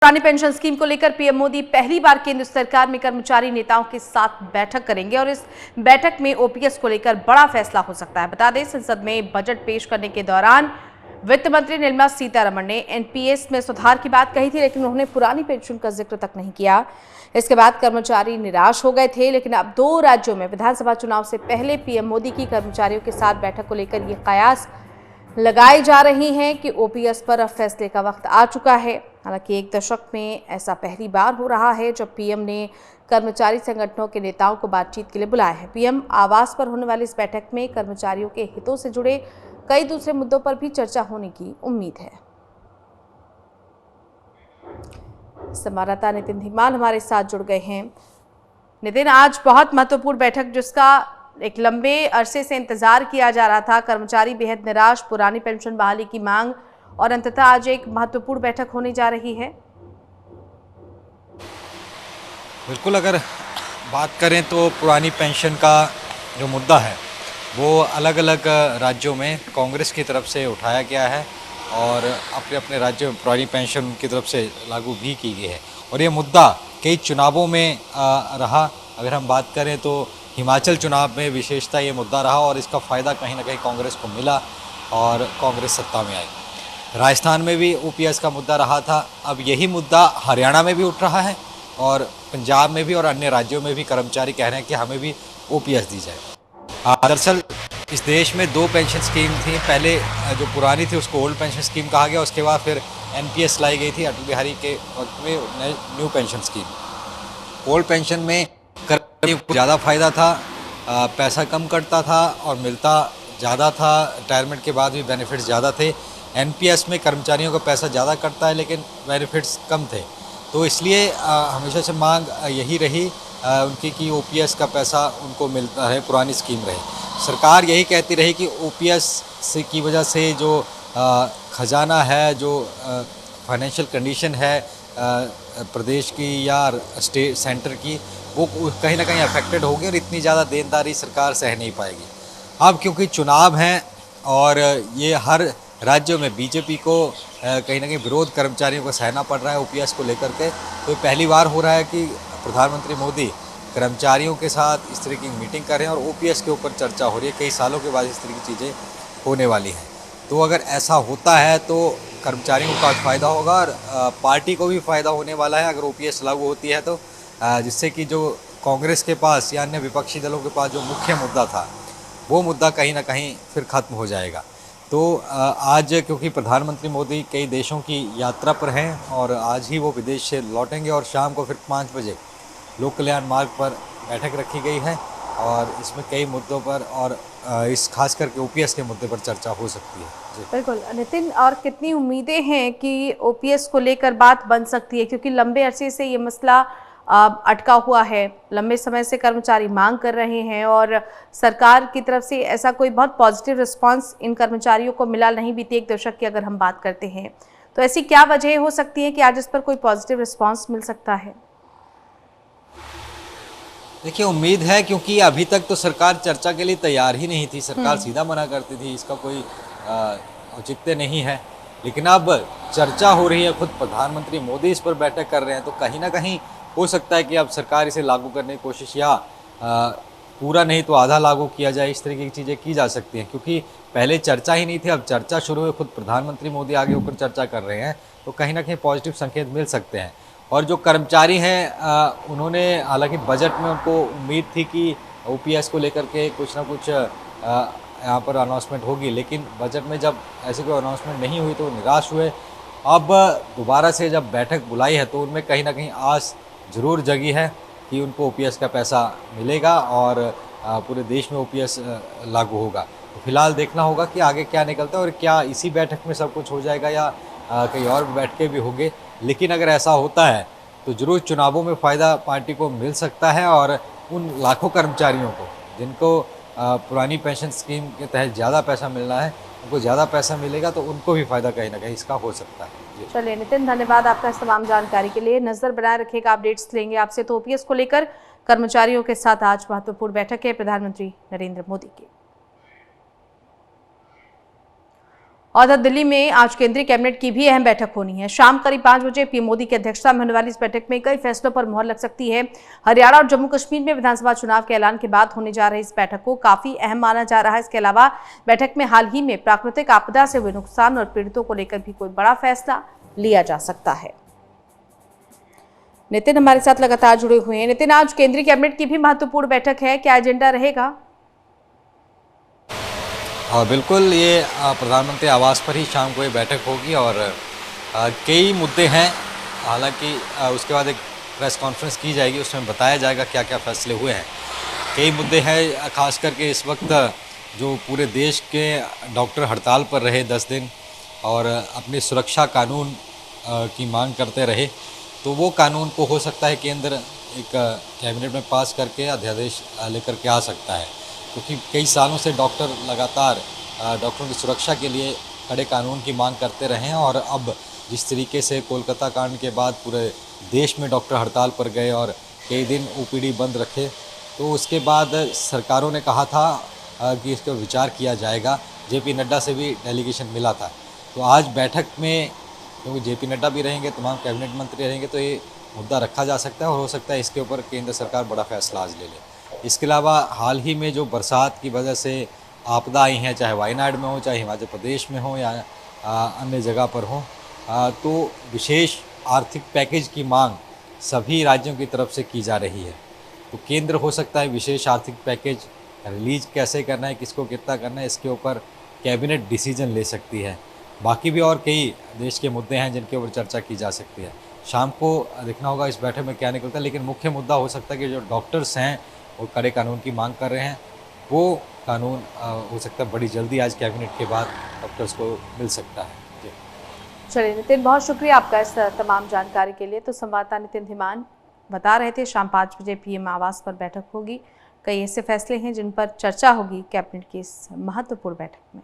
पुरानी pension scheme को लेकर पीएम मोदी पहली बार केंद्र सरकार में कर्मचारी नेताओं के साथ बैठक करेंगे और इस बैठक में ओपीएस को लेकर बड़ा फैसला हो सकता है। बता दें, संसद में बजट पेश करने के दौरान वित्त मंत्री निर्मला सीतारमण ने एनपीएस में सुधार की बात कही थी, लेकिन उन्होंने पुरानी पेंशन का जिक्र तक नहीं किया। इसके बाद कर्मचारी निराश हो गए थे, लेकिन अब 2 राज्यों में विधानसभा चुनाव से पहले पीएम मोदी की कर्मचारियों के साथ बैठक को लेकर ये कयास लगाई जा रही हैं कि ओपीएस पर अब फैसले का वक्त आ चुका है। हालांकि 1 दशक में ऐसा पहली बार हो रहा है जब पीएम ने कर्मचारी संगठनों के नेताओं को बातचीत के लिए बुलाया है। पीएम आवास पर होने वाली इस बैठक में कर्मचारियों के हितों से जुड़े कई दूसरे मुद्दों पर भी चर्चा होने की उम्मीद है। संवाददाता नितिन धीमान हमारे साथ जुड़ गए हैं। नितिन, आज बहुत महत्वपूर्ण बैठक जिसका एक लंबे अरसे से इंतजार किया जा रहा था, कर्मचारी बेहद निराश, पुरानी पेंशन बहाली की मांग और अंततः आज एक महत्वपूर्ण बैठक होने जा रही है। बिल्कुल, अगर बात करें तो पुरानी पेंशन का जो मुद्दा है वो अलग अलग राज्यों में कांग्रेस की तरफ से उठाया गया है और अपने अपने राज्यों में पुरानी पेंशन उनकी तरफ से लागू भी की गई है और ये मुद्दा कई चुनावों में रहा। अगर हम बात करें तो हिमाचल चुनाव में विशेषता ये मुद्दा रहा और इसका फ़ायदा कहीं ना कहीं कांग्रेस को मिला और कांग्रेस सत्ता में आई। राजस्थान में भी ओपीएस का मुद्दा रहा था। अब यही मुद्दा हरियाणा में भी उठ रहा है और पंजाब में भी और अन्य राज्यों में भी कर्मचारी कह रहे हैं कि हमें भी ओपीएस दी जाए। दरअसल इस देश में 2 पेंशन स्कीम थी। पहले जो पुरानी थी उसको ओल्ड पेंशन स्कीम कहा गया, उसके बाद फिर एनपीएस लाई गई थी अटल बिहारी के वक्त में, new pension scheme. Old pension में कर्मचारियों को ज़्यादा फ़ायदा था, पैसा कम कटता था और मिलता ज़्यादा था, रिटायरमेंट के बाद भी बेनिफिट्स ज़्यादा थे। एनपीएस में कर्मचारियों का पैसा ज़्यादा कटता है लेकिन बेनिफिट्स कम थे, तो इसलिए हमेशा से मांग यही रही उनकी कि ओपीएस का पैसा उनको मिलता है, पुरानी स्कीम रहे। सरकार यही कहती रही कि ओपीएस से की वजह से जो खजाना है, जो फाइनेंशियल कंडीशन है प्रदेश की या स्टेट सेंटर की, वो कहीं ना कहीं अफेक्टेड होगी और इतनी ज़्यादा देनदारी सरकार सह नहीं पाएगी। अब क्योंकि चुनाव हैं और ये हर राज्यों में बीजेपी को कहीं ना कहीं विरोध कर्मचारियों को सहना पड़ रहा है ओपीएस को लेकर के, तो पहली बार हो रहा है कि प्रधानमंत्री मोदी कर्मचारियों के साथ इस तरह की मीटिंग कर रहे हैं और ओपीएस के ऊपर चर्चा हो रही है। कई सालों के बाद इस तरह की चीज़ें होने वाली हैं, तो अगर ऐसा होता है तो कर्मचारियों को काफ़ी फ़ायदा होगा और पार्टी को भी फ़ायदा होने वाला है अगर ओपीएस लागू होती है तो, जिससे कि जो कांग्रेस के पास या अन्य विपक्षी दलों के पास जो मुख्य मुद्दा था वो मुद्दा कहीं ना कहीं फिर ख़त्म हो जाएगा। तो आज क्योंकि प्रधानमंत्री मोदी कई देशों की यात्रा पर हैं और आज ही वो विदेश से लौटेंगे और शाम को फिर 5 बजे लोक कल्याण मार्ग पर बैठक रखी गई है और इसमें कई मुद्दों पर और इस खास करके ओपीएस के मुद्दे पर चर्चा हो सकती है। जी बिल्कुल नितिन, और कितनी उम्मीदें हैं कि ओपीएस को लेकर बात बन सकती है, क्योंकि लंबे अरसे से ये मसला अटका हुआ है, लंबे समय से कर्मचारी मांग कर रहे हैं और सरकार की तरफ से ऐसा कोई बहुत पॉजिटिव रिस्पांस इन कर्मचारियों को मिला नहीं बीते 1 दशक की अगर हम बात करते हैं, तो ऐसी क्या वजह हो सकती है कि आज इस पर कोई पॉजिटिव रिस्पांस मिल सकता है? देखिए, उम्मीद है क्योंकि अभी तक तो सरकार चर्चा के लिए तैयार ही नहीं थी। सरकार सीधा मना करती थी, इसका कोई औचित्य नहीं है, लेकिन अब चर्चा हो रही है, खुद प्रधानमंत्री मोदी इस पर बैठक कर रहे हैं, तो कहीं ना कहीं हो सकता है कि अब सरकार इसे लागू करने की कोशिश या पूरा नहीं तो आधा लागू किया जाए। इस तरीके की चीज़ें की जा सकती हैं क्योंकि पहले चर्चा ही नहीं थी, अब चर्चा शुरू हुई, खुद प्रधानमंत्री मोदी आगे होकर चर्चा कर रहे हैं, तो कहीं ना कहीं पॉजिटिव संकेत मिल सकते हैं। और जो कर्मचारी हैं उन्होंने, हालांकि बजट में उनको उम्मीद थी कि ओपीएस को लेकर के कुछ ना कुछ यहाँ पर अनाउंसमेंट होगी, लेकिन बजट में जब ऐसी कोई अनाउंसमेंट नहीं हुई तो निराश हुए। अब दोबारा से जब बैठक बुलाई है तो उनमें कहीं ना कहीं आस ज़रूर जगी है कि उनको ओपीएस का पैसा मिलेगा और पूरे देश में ओपीएस लागू होगा। तो फिलहाल देखना होगा कि आगे क्या निकलता है और क्या इसी बैठक में सब कुछ हो जाएगा या कहीं और बैठकें भी होंगे। लेकिन अगर ऐसा होता है तो ज़रूर चुनावों में फ़ायदा पार्टी को मिल सकता है और उन लाखों कर्मचारियों को जिनको पुरानी पेंशन स्कीम के तहत ज़्यादा पैसा मिलना है, उनको ज़्यादा पैसा मिलेगा तो उनको भी फ़ायदा कहीं ना कहीं इसका हो सकता है। चलिए नितिन, धन्यवाद आपका इस तमाम जानकारी के लिए। नजर बनाए रखिएगा, अपडेट्स लेंगे आपसे। तो ओपीएस को लेकर कर्मचारियों के साथ आज महत्वपूर्ण बैठक है प्रधानमंत्री नरेंद्र मोदी की। और दिल्ली में आज केंद्रीय कैबिनेट की भी अहम बैठक होनी है। शाम करीब 5 बजे पीएम मोदी की अध्यक्षता में होने वाली इस बैठक में कई फैसलों पर मुहर लग सकती है। हरियाणा और जम्मू कश्मीर में विधानसभा चुनाव के ऐलान के बाद होने जा रही इस बैठक को काफी अहम माना जा रहा है। इसके अलावा बैठक में हाल ही में प्राकृतिक आपदा से हुए नुकसान और पीड़ितों को लेकर भी कोई बड़ा फैसला लिया जा सकता है। नितिन हमारे साथ लगातार जुड़े हुए हैं। नितिन, आज केंद्रीय कैबिनेट की भी महत्वपूर्ण बैठक है, क्या एजेंडा रहेगा? हाँ बिल्कुल, ये प्रधानमंत्री आवास पर ही शाम को ये बैठक होगी और कई मुद्दे हैं। हालांकि उसके बाद एक प्रेस कॉन्फ्रेंस की जाएगी, उसमें बताया जाएगा क्या क्या फैसले हुए हैं। कई मुद्दे हैं, खास करके इस वक्त जो पूरे देश के डॉक्टर हड़ताल पर रहे 10 दिन और अपनी सुरक्षा कानून की मांग करते रहे, तो वो कानून को हो सकता है केंद्र एक कैबिनेट में पास करके अध्यादेश लेकर के आ सकता है, क्योंकि कई सालों से डॉक्टर लगातार डॉक्टरों की सुरक्षा के लिए कड़े कानून की मांग करते रहे हैं। और अब जिस तरीके से कोलकाता कांड के बाद पूरे देश में डॉक्टर हड़ताल पर गए और कई दिन ओपीडी बंद रखे, तो उसके बाद सरकारों ने कहा था कि इस पर विचार किया जाएगा। जेपी नड्डा से भी डेलीगेशन मिला था। तो आज बैठक में क्योंकि जेपी नड्डा भी रहेंगे, तमाम कैबिनेट मंत्री रहेंगे, तो ये मुद्दा रखा जा सकता है और हो सकता है इसके ऊपर केंद्र सरकार बड़ा फैसला आज ले ले। इसके अलावा हाल ही में जो बरसात की वजह से आपदा आई हैं, चाहे वायनाड में हो, चाहे हिमाचल प्रदेश में हो या अन्य जगह पर हो, तो विशेष आर्थिक पैकेज की मांग सभी राज्यों की तरफ से की जा रही है। तो केंद्र हो सकता है विशेष आर्थिक पैकेज रिलीज कैसे करना है, किसको कितना करना है, इसके ऊपर कैबिनेट डिसीजन ले सकती है। बाकी भी और कई देश के मुद्दे हैं जिनके ऊपर चर्चा की जा सकती है। शाम को देखना होगा इस बैठक में क्या निकलता है, लेकिन मुख्य मुद्दा हो सकता है कि जो डॉक्टर्स हैं वो कड़े कानून की मांग कर रहे हैं, वो कानून हो सकता है बड़ी जल्दी आज कैबिनेट के बाद डॉक्टर्स को मिल सकता है। जी चलिए नितिन, बहुत शुक्रिया आपका इस तमाम जानकारी के लिए। तो संवाददाता नितिन धीमान बता रहे थे शाम 5 बजे पीएम आवास पर बैठक होगी। कई ऐसे फैसले हैं जिन पर चर्चा होगी कैबिनेट की इस महत्वपूर्ण बैठक में।